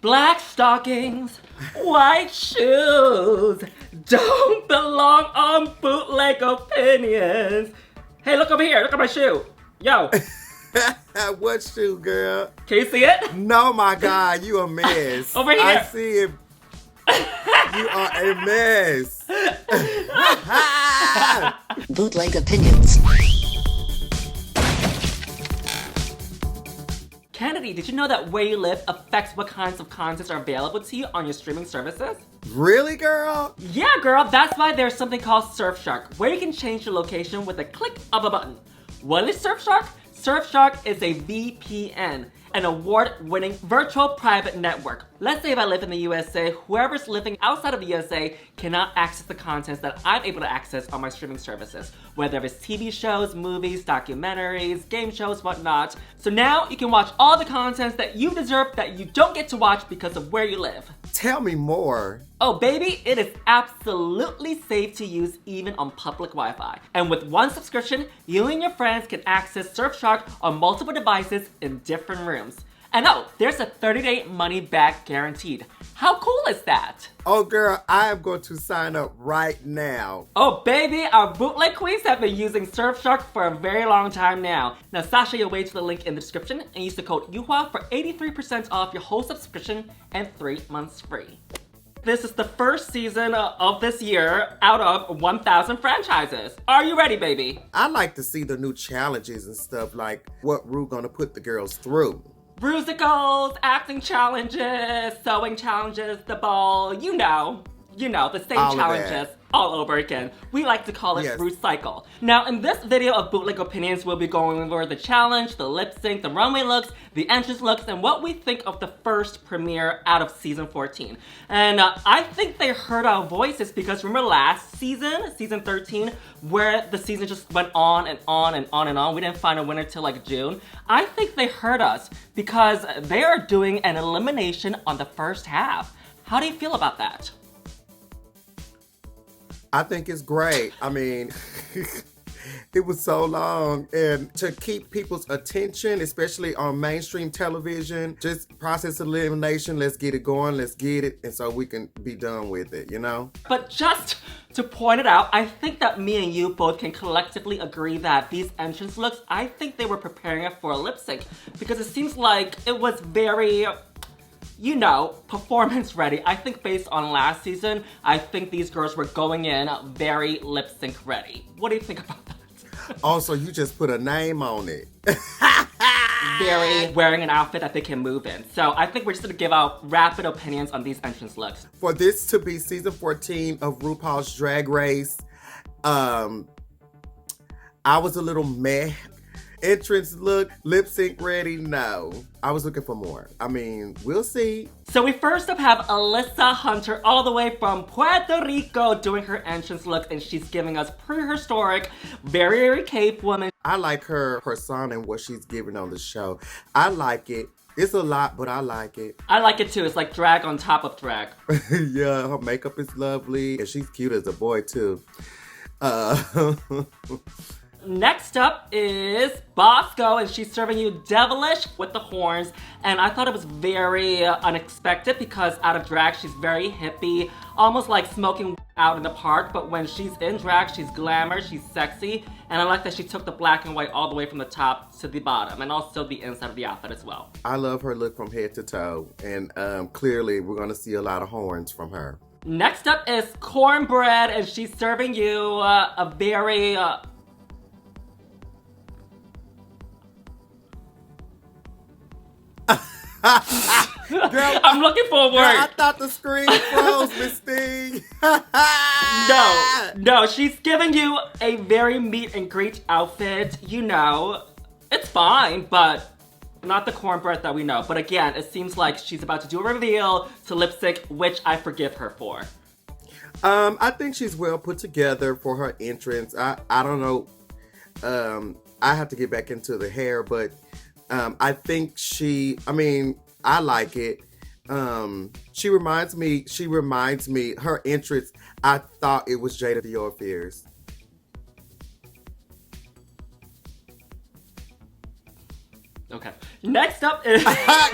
Black stockings, white shoes, don't belong on Bootleg Opinions. Hey, look over here. Look at my shoe. Yo. What shoe, girl? Can you see it? No, my God, you a mess. Over here. I see it. You are a mess. Bootleg Opinions. Kennedie, did you know that where you live affects what kinds of contents are available to you on your streaming services? Really, girl? Yeah, girl, that's why there's something called Surfshark, where you can change your location with a click of a button. What is Surfshark? Surfshark is a VPN, an award-winning virtual private network. Let's say if I live in the USA, whoever's living outside of the USA cannot access the contents that I'm able to access on my streaming services, whether it's TV shows, movies, documentaries, game shows, whatnot. So now you can watch all the contents that you deserve that you don't get to watch because of where you live. Tell me more. Oh baby, it is absolutely safe to use even on public Wi-Fi. And with one subscription, you and your friends can access Surfshark on multiple devices in different rooms. And oh, there's a 30-day money-back guaranteed. How cool is that? Oh girl, I am going to sign up right now. Oh baby, our bootleg queens have been using Surfshark for a very long time now. Now sashay your way to the link in the description and use the code Yuhua for 83% off your whole subscription and 3 months free. This is the first season of this year out of 1,000 franchises. Are you ready, baby? I like to see the new challenges and stuff, like what Rue gonna put the girls through. Musicals, acting challenges, sewing challenges, the ball, you know, the same all challenges all over again. We like to call it recycle. Now, in this video of Bootleg Opinions, we'll be going over the challenge, the lip sync, the runway looks, the entrance looks, and what we think of the first premiere out of season 14. And I think they heard our voices because remember last season, season 13, where the season just went on and on and on and on. We didn't find a winner till like June. I think they heard us because they are doing an elimination on the first half. How do you feel about that? I think it's great. I mean, it was so long, and to keep people's attention, especially on mainstream television, just process elimination, let's get it going, let's get it, and so we can be done with it, you know? But just to point it out, I think that me and you both can collectively agree that these entrance looks, I think they were preparing it for a lip sync, because it seems like it was very, you know, performance ready. I think based on last season, I think these girls were going in very lip sync ready. What do you think about that? Also, you just put a name on it. Very wearing an outfit that they can move in. So I think we're just gonna give out rapid opinions on these entrance looks. For this to be season 14 of RuPaul's Drag Race, I was a little meh. Entrance look, lip sync ready, no. I was looking for more. I mean, we'll see. So we first up have Alyssa Hunter all the way from Puerto Rico doing her entrance look, and she's giving us prehistoric, very Cape woman. I like her persona and what she's giving on the show. I like it. It's a lot, but I like it. I like it too. It's like drag on top of drag. Yeah, her makeup is lovely, and she's cute as a boy too. Next up is Bosco, and she's serving you devilish with the horns. And I thought it was very unexpected because out of drag, she's very hippie, almost like smoking out in the park. But when she's in drag, she's glamour, she's sexy. And I like that she took the black and white all the way from the top to the bottom, and also the inside of the outfit as well. I love her look from head to toe. And clearly, we're going to see a lot of horns from her. Next up is Cornbread, and she's serving you a very... Girl, I'm looking for a word. Girl, I thought the screen froze, Miss Thing. No, she's giving you a very meet and greet outfit. You know, it's fine, but not the Cornbread that we know. But again, it seems like she's about to do a reveal to lip sync, which I forgive her for. I think she's well put together for her entrance. I don't know. I have to get back into the hair, but I think I like it. She reminds me, her entrance, I thought it was Jada Dior Fierce. Okay. Next up is...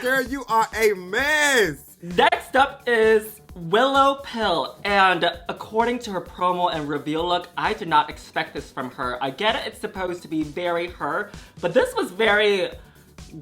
Girl, you are a mess. Next up is Willow Pill, and according to her promo and reveal look, I did not expect this from her. I get it, it's supposed to be very her, but this was very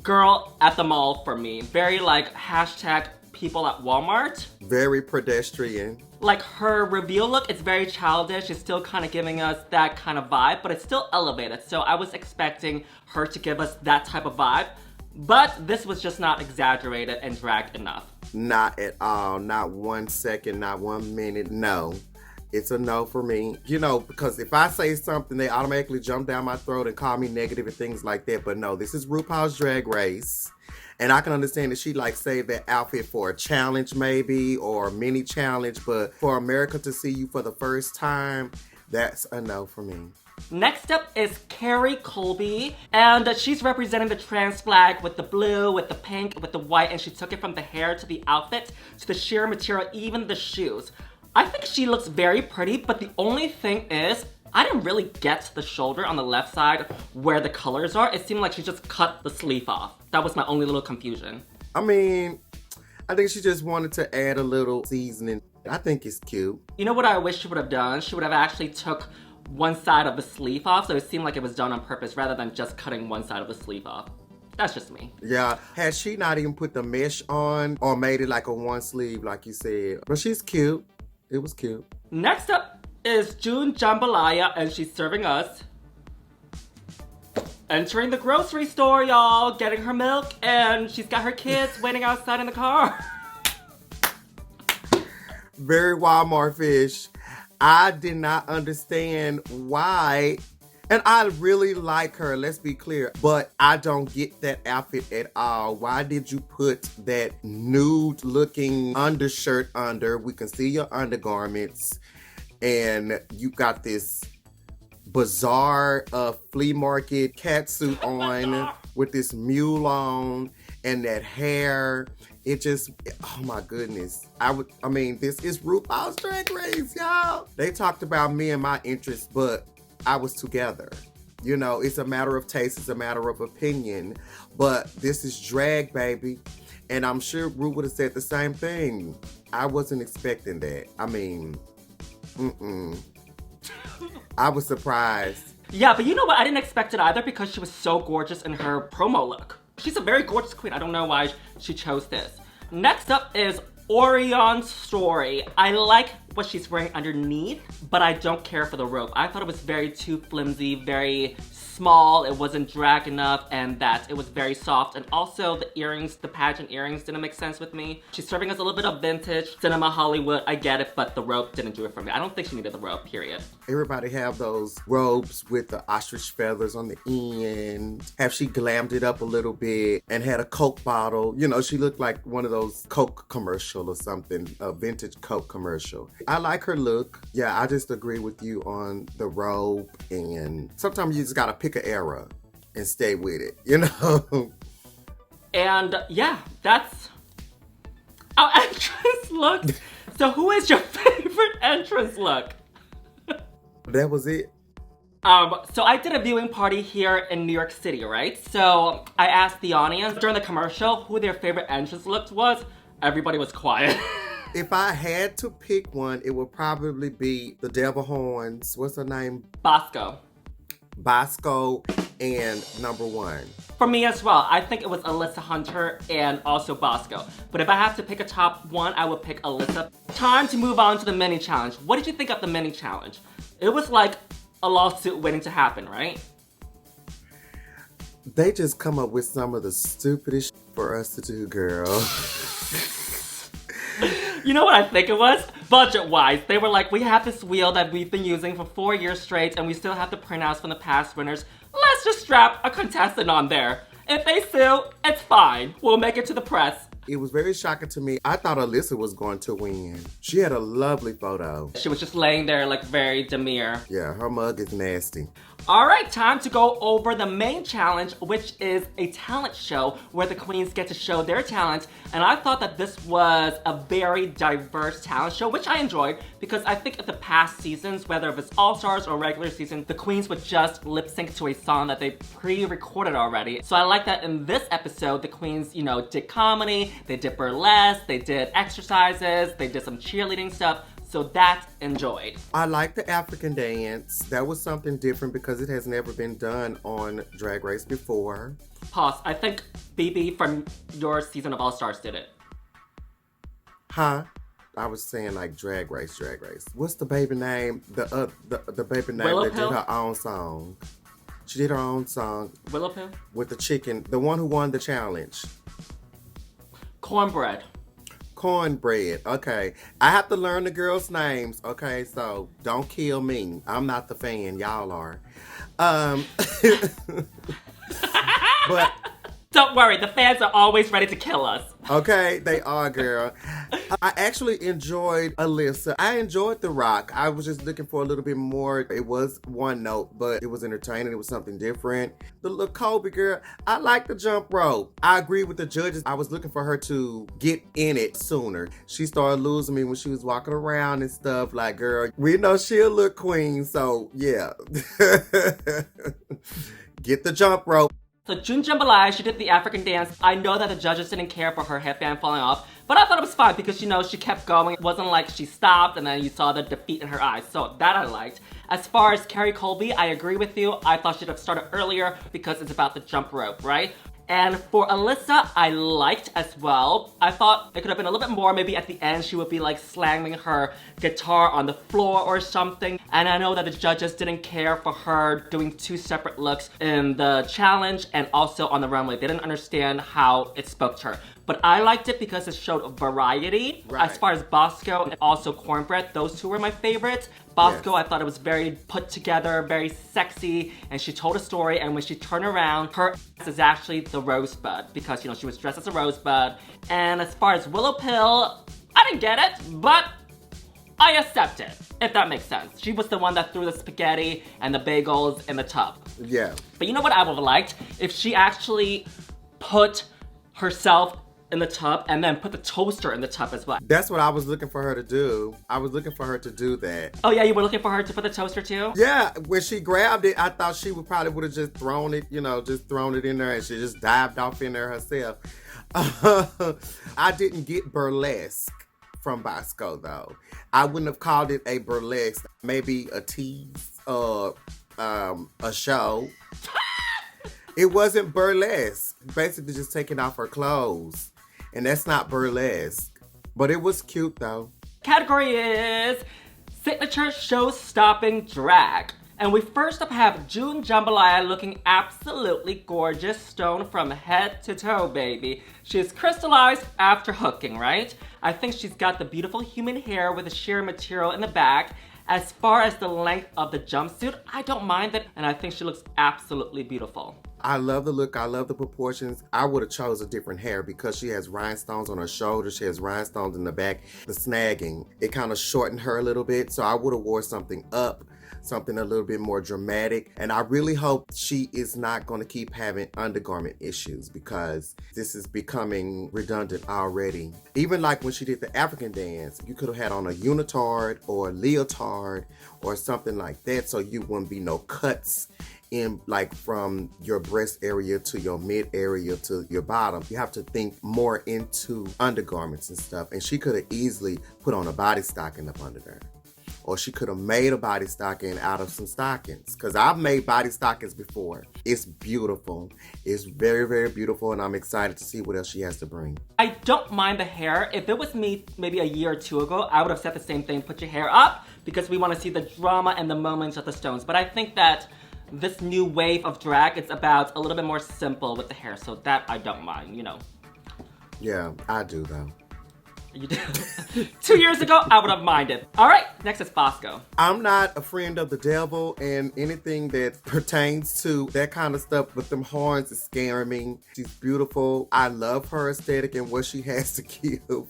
girl at the mall for me. Very like hashtag people at Walmart. Very pedestrian. Like her reveal look, it's very childish. It's still kind of giving us that kind of vibe, but it's still elevated. So I was expecting her to give us that type of vibe, but this was just not exaggerated and dragged enough. Not at all. Not 1 second, not 1 minute. No. It's a no for me. You know, because if I say something, they automatically jump down my throat and call me negative and things like that. But no, this is RuPaul's Drag Race. And I can understand that she like saved that outfit for a challenge maybe, or a mini challenge. But for America to see you for the first time, that's a no for me. Next up is Carrie Colby, and she's representing the trans flag with the blue, with the pink, with the white, and she took it from the hair to the outfit, to the sheer material, even the shoes. I think she looks very pretty, but the only thing is, I didn't really get the shoulder on the left side where the colors are. It seemed like she just cut the sleeve off. That was my only little confusion. I mean, I think she just wanted to add a little seasoning. I think it's cute. You know what I wish she would have done? She would have actually took one side of the sleeve off, so it seemed like it was done on purpose rather than just cutting one side of the sleeve off. That's just me. Yeah, had she not even put the mesh on or made it like a one sleeve like you said. But she's cute. It was cute. Next up is June Jambalaya, and she's serving us. Entering the grocery store, y'all, getting her milk, and she's got her kids waiting outside in the car. Very Walmart fish. I did not understand why, and I really like her, let's be clear, but I don't get that outfit at all. Why did you put that nude looking undershirt under? We can see your undergarments, and you got this bizarre flea market catsuit on with this mule on and that hair. It just, oh my goodness. I mean, this is RuPaul's Drag Race, y'all. They talked about me and my interests, but I was together. You know, it's a matter of taste, it's a matter of opinion, but this is drag, baby. And I'm sure Ru would have said the same thing. I wasn't expecting that. I mean, I was surprised. Yeah, but you know what? I didn't expect it either because she was so gorgeous in her promo look. She's a very gorgeous queen. I don't know why she chose this. Next up is Orion Story. I like what she's wearing underneath, but I don't care for the rope. I thought it was very too flimsy, very small, it wasn't drag enough, and that it was very soft. And also the earrings, the pageant earrings didn't make sense with me. She's serving us a little bit of vintage cinema Hollywood, I get it, but the rope didn't do it for me. I don't think she needed the rope, period. Everybody have those robes with the ostrich feathers on the end. Have she glammed it up a little bit and had a Coke bottle? You know, she looked like one of those Coke commercial or something, a vintage Coke commercial. I like her look. Yeah, I just agree with you on the robe, and sometimes you just gotta pick an era and stay with it, you know? And yeah, that's our entrance look. So who is your favorite entrance look? That was it. So I did a viewing party here in New York City, right? So I asked the audience during the commercial who their favorite entrance look was. Everybody was quiet. If I had to pick one, it would probably be the Devil Horns. What's her name? Bosco. Bosco and number one. For me as well. I think it was Alyssa Hunter and also Bosco. But if I have to pick a top one, I would pick Alyssa. Time to move on to the mini challenge. What did you think of the mini challenge? It was like a lawsuit waiting to happen, right? They just come up with some of the stupidest for us to do, girl. You know what I think it was? Budget-wise, they were like, we have this wheel that we've been using for 4 years straight and we still have the printouts from the past winners. Let's just strap a contestant on there. If they sue, it's fine. We'll make it to the press. It was very shocking to me. I thought Alyssa was going to win. She had a lovely photo. She was just laying there like very demure. Yeah, her mug is nasty. All right, time to go over the main challenge, which is a talent show where the queens get to show their talent. And I thought that this was a very diverse talent show, which I enjoyed because I think in the past seasons, whether it was All-Stars or regular season, the queens would just lip sync to a song that they pre-recorded already. So I like that in this episode, the queens, you know, did comedy, they did burlesque, they did exercises, they did some cheerleading stuff. So that's enjoyed. I like the African dance. That was something different because it has never been done on Drag Race before. Pause. I think BB from your season of All Stars did it. Huh? I was saying like Drag Race. What's the baby name? The baby name Willow that Pill? did her own song. She did her own song. Willow Pill? With the chicken. The one who won the challenge. Cornbread. Cornbread. Okay. I have to learn the girls' names. Okay, so don't kill me. I'm not the fan. Y'all are. But Don't worry, the fans are always ready to kill us. okay, they are, girl. I actually enjoyed Alyssa. I enjoyed The Rock. I was just looking for a little bit more. It was one note, but it was entertaining. It was something different. The little Colby girl, I like the jump rope. I agree with the judges. I was looking for her to get in it sooner. She started losing me when she was walking around and stuff. Like, girl, we know she a little queen, so yeah. Get the jump rope. So June Jambalaya, she did the African dance. I know that the judges didn't care for her headband falling off, but I thought it was fine because, you know, she kept going. It wasn't like she stopped and then you saw the defeat in her eyes. So that I liked. As far as Carrie Colby, I agree with you. I thought she'd have started earlier because it's about the jump rope, right? And for Alyssa, I liked as well. I thought it could have been a little bit more. Maybe at the end, she would be like slamming her guitar on the floor or something. And I know that the judges didn't care for her doing two separate looks in the challenge and also on the runway. They didn't understand how it spoke to her. But I liked it because it showed variety. Right. As far as Bosco and also Cornbread, those two were my favorites. Bosco, Yes. I thought it was very put together, very sexy, and she told a story, and when she turned around, her ass is actually the rosebud, because, you know, she was dressed as a rosebud. And as far as Willow Pill, I didn't get it, but I accept it, if that makes sense. She was the one that threw the spaghetti and the bagels in the tub. Yeah. But you know what I would have liked? If she actually put herself in the tub and then put the toaster in the tub as well. That's what I was looking for her to do. I was looking for her to do that. Oh yeah, you were looking for her to put the toaster too? Yeah, when she grabbed it, I thought she would have just thrown it, you know, just thrown it in there and she just dived off in there herself. I didn't get burlesque from Bosco though. I wouldn't have called it a burlesque, maybe a tease or a show. It wasn't burlesque. Basically just taking off her clothes. And that's not burlesque. But it was cute though. Category is Signature Show-Stopping Drag. And we first up have June Jambalaya looking absolutely gorgeous, stone from head to toe, baby. She's crystallized after hooking, right? I think she's got the beautiful human hair with the sheer material in the back. As far as the length of the jumpsuit, I don't mind it, and I think she looks absolutely beautiful. I love the look. I love the proportions. I would have chose a different hair because she has rhinestones on her shoulders. She has rhinestones in the back. The snagging, it kind of shortened her a little bit. So I would have wore something up, something a little bit more dramatic. And I really hope she is not going to keep having undergarment issues because this is becoming redundant already. Even like when she did the African dance, you could have had on a unitard or a leotard or something like that so you wouldn't be no cuts in like from your breast area to your mid area to your bottom. You have to think more into undergarments and stuff. And she could have easily put on a body stocking up under there. Or she could have made a body stocking out of some stockings. Because I've made body stockings before. It's beautiful. It's very, very beautiful. And I'm excited to see what else she has to bring. I don't mind the hair. If it was me maybe a year or two ago, I would have said the same thing. Put your hair up because we want to see the drama and the moments of the stones. But I think that this new wave of drag, it's about a little bit more simple with the hair. So that I don't mind, you know. Yeah, I do though. You do. 2 years ago, I would have minded. All right, next is Bosco. I'm not a friend of the devil, and anything that pertains to that kind of stuff with them horns is scaring me. She's beautiful. I love her aesthetic and what she has to give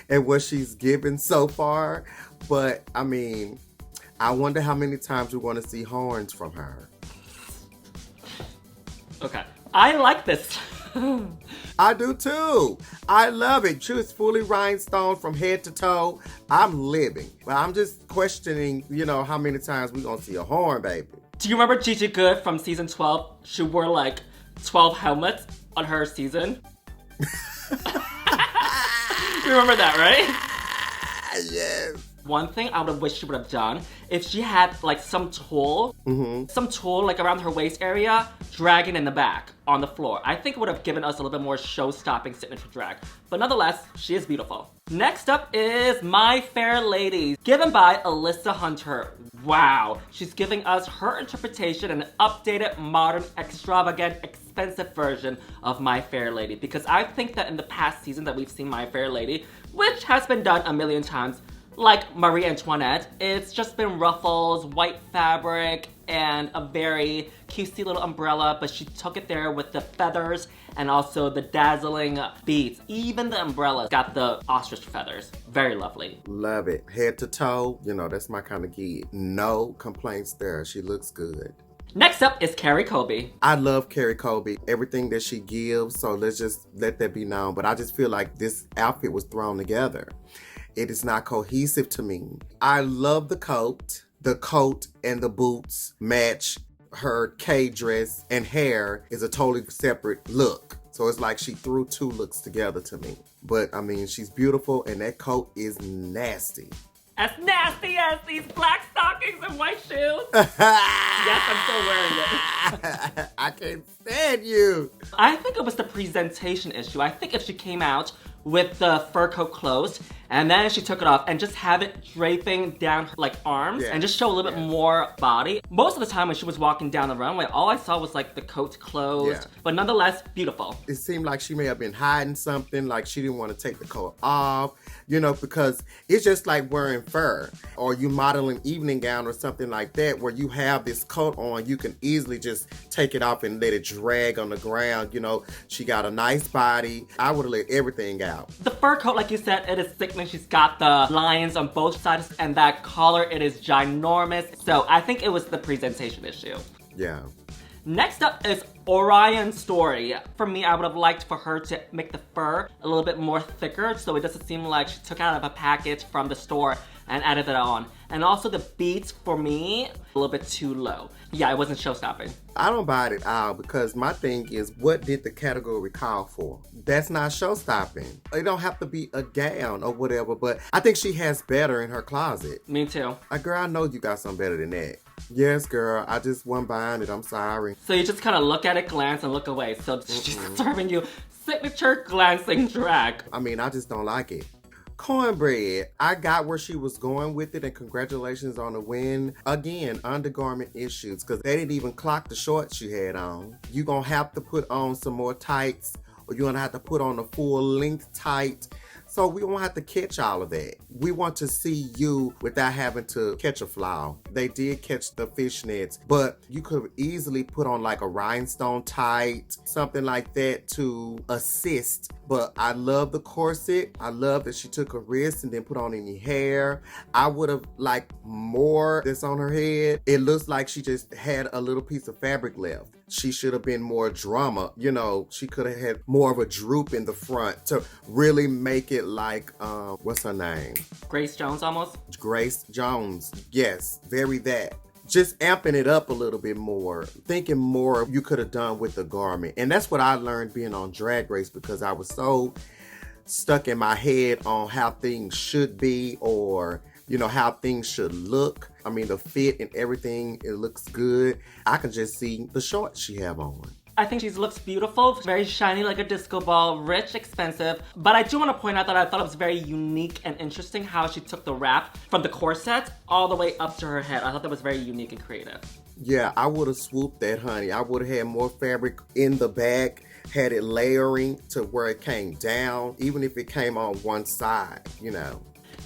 and what she's given so far. But I mean, I wonder how many times we're going to see horns from her. Okay. I like this. I do too. I love it. She was fully rhinestone from head to toe. I'm living. But I'm just questioning, how many times we gonna see a horn, baby. Do you remember Gigi Good from season 12? She wore like 12 helmets on her season. You remember that, right? Yes. One thing I would have wished she would have done, if she had like some tool like around her waist area, dragging in the back on the floor. I think it would have given us a little bit more show-stopping signature drag. But nonetheless, she is beautiful. Next up is My Fair Lady, given by Alyssa Hunter. Wow, she's giving us her interpretation and an updated, modern, extravagant, expensive version of My Fair Lady. Because I think that in the past season that we've seen My Fair Lady, which has been done a million times, like Marie Antoinette, it's just been ruffles, white fabric, and a very cutesy little umbrella, but she took it there with the feathers and also the dazzling beads. Even the umbrella got the ostrich feathers. Very lovely. Love it. Head to toe, that's my kind of gig. No complaints there. She looks good. Next up is Carrie Colby. I love Carrie Colby. Everything that she gives, so let's just let that be known. But I just feel like this outfit was thrown together. It is not cohesive to me. I love the coat. The coat and the boots match her K dress, and hair is a totally separate look. So it's like she threw two looks together to me. But I mean, she's beautiful, and that coat is nasty. As nasty as these black stockings and white shoes. Yes, I'm still wearing it. I can't stand you. I think it was the presentation issue. I think if she came out with the fur coat closed and then she took it off and just have it draping down her arms and just show a little bit more body. Most of the time when she was walking down the runway, all I saw was the coat closed, but nonetheless beautiful. It seemed like she may have been hiding something, like she didn't want to take the coat off, because it's just like wearing fur, or you modeling evening gown or something like that, where you have this coat on, you can easily just take it off and let it drag on the ground. She got a nice body. I would have let everything out. The fur coat, like you said, it is sickening. She's got the lions on both sides, and that collar, it is ginormous. So I think it was the presentation issue. Yeah. Next up is Orion Story. For me, I would have liked for her to make the fur a little bit more thicker, so it doesn't seem like she took out of a package from the store and added it on. And also the beats, for me, a little bit too low. Yeah, it wasn't show-stopping. I don't buy it out, because my thing is, what did the category call for? That's not show-stopping. It don't have to be a gown or whatever, but I think she has better in her closet. Me too. Girl, I know you got something better than that. Yes, girl, I just wasn't buying it. I'm sorry. So you just kind of look at it, glance, and look away. So she's serving you signature glancing drag. I mean, I just don't like it. Cornbread. I got where she was going with it, and congratulations on the win. Again, undergarment issues, because they didn't even clock the shorts she had on. You're going to have to put on some more tights, or you're going to have to put on a full length tight. So we won't have to catch all of that. We want to see you without having to catch a flaw. They did catch the fishnets, but you could have easily put on a rhinestone tight, something like that to assist. But I love the corset. I love that she took a wrist and didn't put on any hair. I would have liked more that's on her head. It looks like she just had a little piece of fabric left. She should have been more drama. She could have had more of a droop in the front to really make it what's her name? Grace Jones almost? Grace Jones. Yes, very that. Just amping it up a little bit more. Thinking more you could have done with the garment. And that's what I learned being on Drag Race, because I was so stuck in my head on how things should be, or how things should look. I mean, the fit and everything, it looks good. I can just see the shorts she have on. I think she looks beautiful, very shiny like a disco ball, rich, expensive. But I do want to point out that I thought it was very unique and interesting how she took the wrap from the corset all the way up to her head. I thought that was very unique and creative. Yeah, I would have swooped that, honey. I would have had more fabric in the back, had it layering to where it came down, even if it came on one side,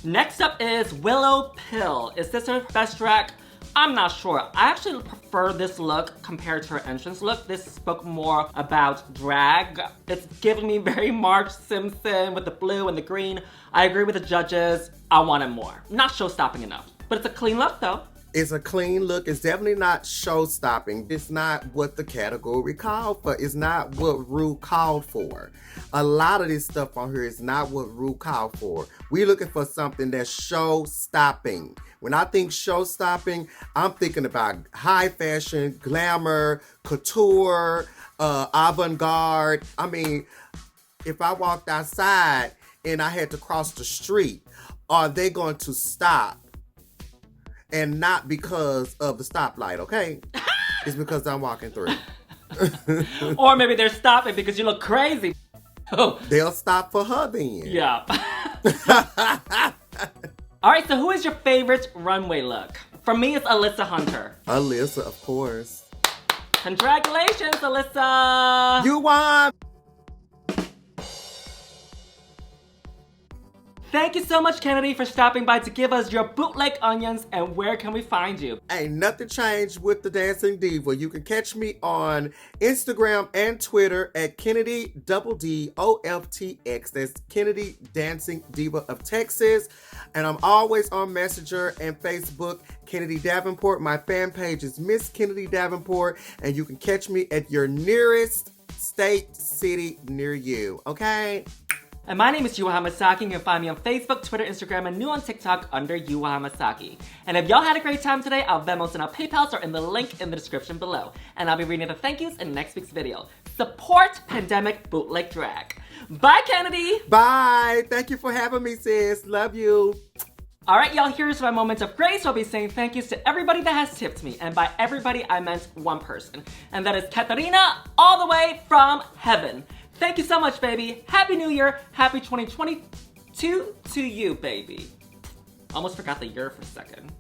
Next up is Willow Pill. Is this her best drag? I'm not sure. I actually prefer this look compared to her entrance look. This spoke more about drag. It's giving me very Marge Simpson with the blue and the green. I agree with the judges. I wanted more. Not show-stopping enough. But it's a clean look though. It's a clean look. It's definitely not show-stopping. It's not what the category called for. It's not what Rue called for. A lot of this stuff on here is not what Rue called for. We're looking for something that's show-stopping. When I think show-stopping, I'm thinking about high fashion, glamour, couture, avant-garde. I mean, if I walked outside and I had to cross the street, are they going to stop? And not because of the stoplight, okay? It's because I'm walking through. Or maybe they're stopping because you look crazy. They'll stop for her then. Yeah. All right, so who is your favorite runway look? For me, it's Alyssa Hunter. Alyssa, of course. Congratulations, Alyssa. You won. Thank you so much, Kennedie, for stopping by to give us your bootleg onions. And where can we find you? Ain't nothing changed with the Dancing Diva. You can catch me on Instagram and Twitter at Kennedie DDOFTX. That's Kennedie Dancing Diva of Texas. And I'm always on Messenger and Facebook, Kennedie Davenport. My fan page is Miss Kennedie Davenport. And you can catch me at your nearest state, city near you. Okay? And my name is Yuhua Hamasaki. You can find me on Facebook, Twitter, Instagram, and new on TikTok under Yuhua Hamasaki. And if y'all had a great time today, our Venmos and our PayPals are in the link in the description below. And I'll be reading the thank yous in next week's video. Support pandemic bootleg drag. Bye, Kennedie. Bye. Thank you for having me, sis. Love you. All right, y'all, here's my moment of grace. I'll be saying thank yous to everybody that has tipped me. And by everybody, I meant one person. And that is Katarina, all the way from heaven. Thank you so much, baby. Happy New Year. Happy 2022 to you, baby. Almost forgot the year for a second.